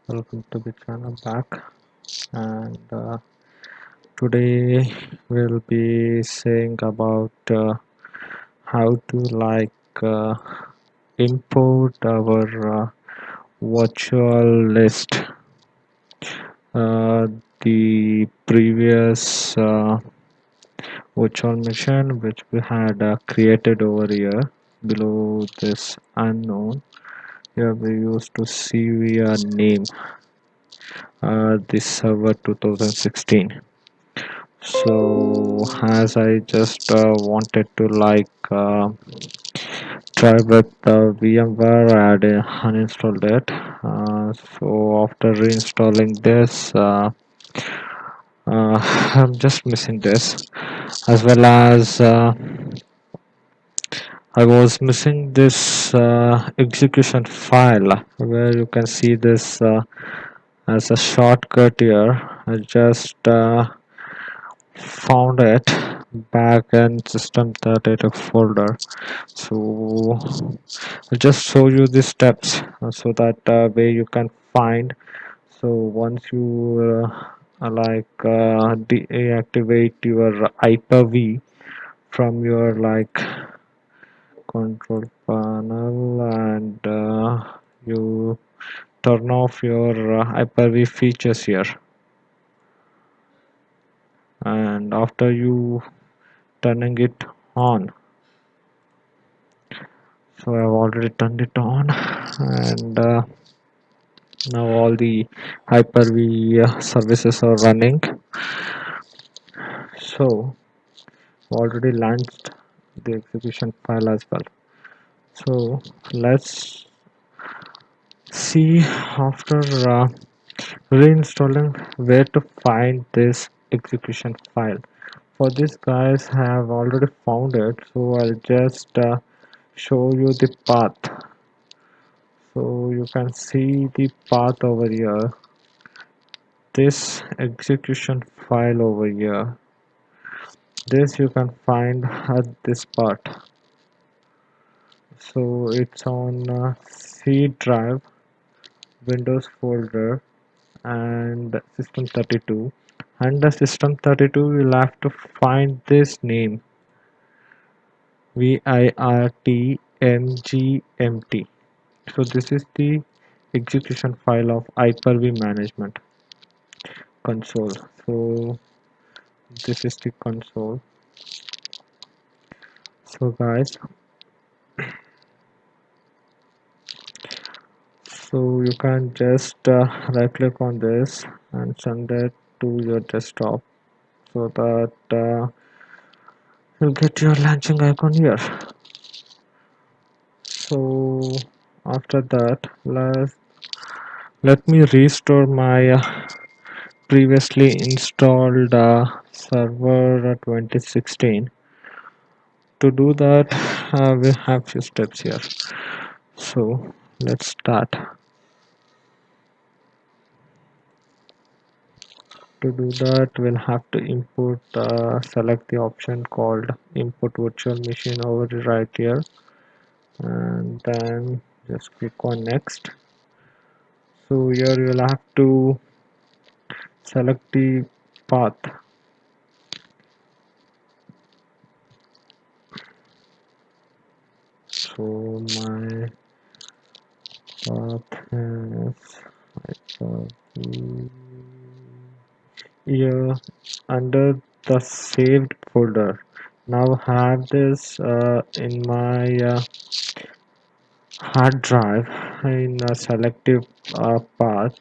Welcome to the channel back, and today we'll be saying about how to uh, import our virtual list. uh, the previous virtual machine which we had created over here below this unknown. Here we used to see a name, this server 2016. So as I just wanted to try with VMware, I had uninstalled it. So after reinstalling this, I'm just missing this, as well as I was missing this execution file where you can see this as a shortcut here. I just found it back in system32 folder. So I'll just show you the steps so that way you can find. So once you deactivate your Hyper-V from your control panel, and you turn off your Hyper-V features here, and after you turning it on, so I've already turned it on, and now all the Hyper-V services are running. So already launched the execution file as well. So let's see, after reinstalling, where to find this execution file. For this, guys, I have already found it, so I'll just show you the path. So you can see the path over here, this execution file over here. This you can find at this part. So it's on C drive, Windows folder, and system32. Under system32 you'll have to find this name, virtmgmt. So this is the execution file of Hyper-V management console. So this is the console. So guys, so you can just right click on this and send it to your desktop, so that you'll get your launching icon here. So after that, let me restore my previously installed server 2016. To do that, we have few steps here. So let's start. To do that, we'll have to import, select the option called import virtual machine over right here, and then just click on next. So here you'll have to select the path. So my path is here under the saved folder. Now have this in my hard drive in a selective path.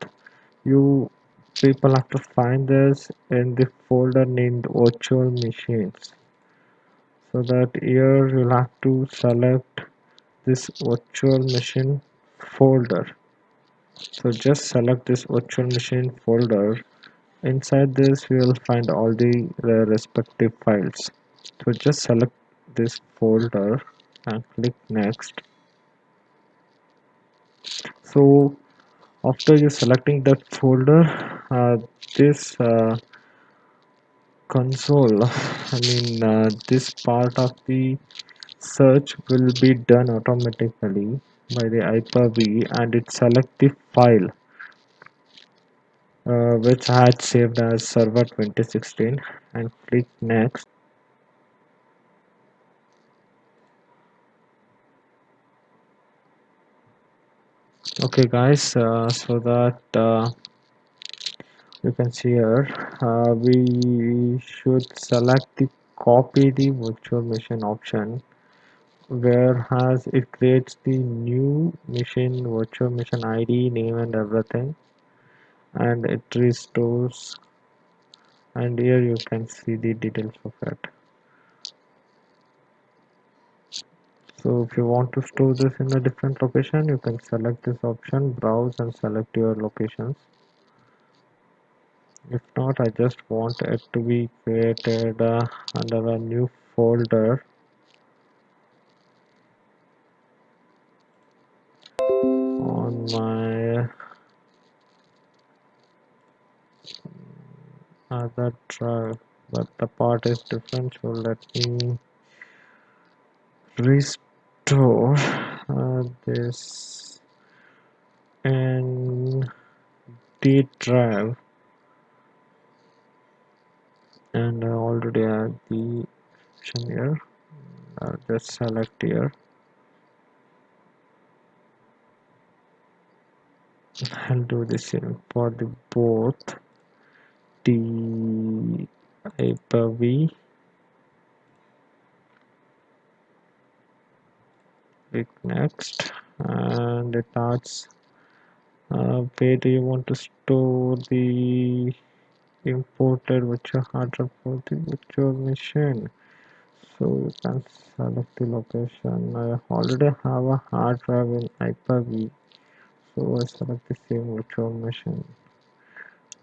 You people have to find this in the folder named virtual machines. So that here you'll have to select this virtual machine folder. So just select this virtual machine folder. Inside this we will find all the respective files. So just select this folder and click next. So after you selecting that folder, this console, this part of the search will be done automatically by the Hyper-V, and it select the file which I had saved as server 2016, and click next. Okay guys, so that you can see here, we should select the copy the virtual machine option, whereas it creates the new machine virtual machine ID, name and everything, and it restores, and here you can see the details of it. So if you want to store this in a different location, you can select this option, browse and select your locations. If not, I just want it to be created under a new folder on my other drive, but the part is different, so let me restore this in D drive, and I already have the option here. I'll just select here. I'll do the same for the both the IPV. Click next, and it asks where do you want to store the imported virtual hard drive for the virtual machine. So you can select the location. I already have a hard drive in Hyper-V, so I select the same virtual machine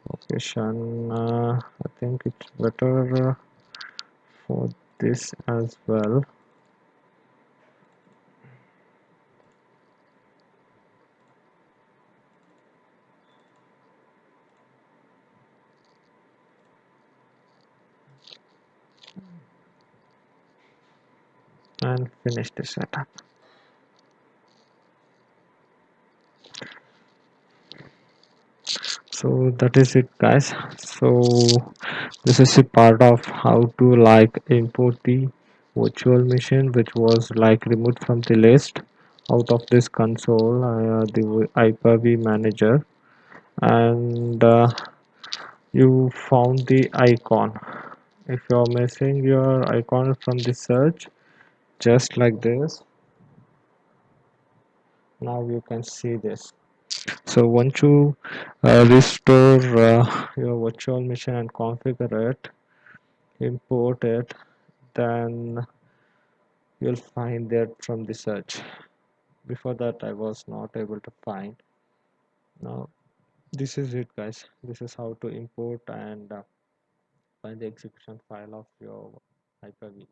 location. I think it's better for this as well. And finish the setup. So that is it guys. So this is a part of how to like import the virtual machine which was like removed from the list out of this console, the Hyper-V manager, and you found the icon. If you're missing your icon from the search, just like this, now you can see this. So once you restore your virtual machine and configure it, import it, then you'll find that from the search. Before that I was not able to find. Now this is it guys, this is how to import and find the execution file of your Hyper-V.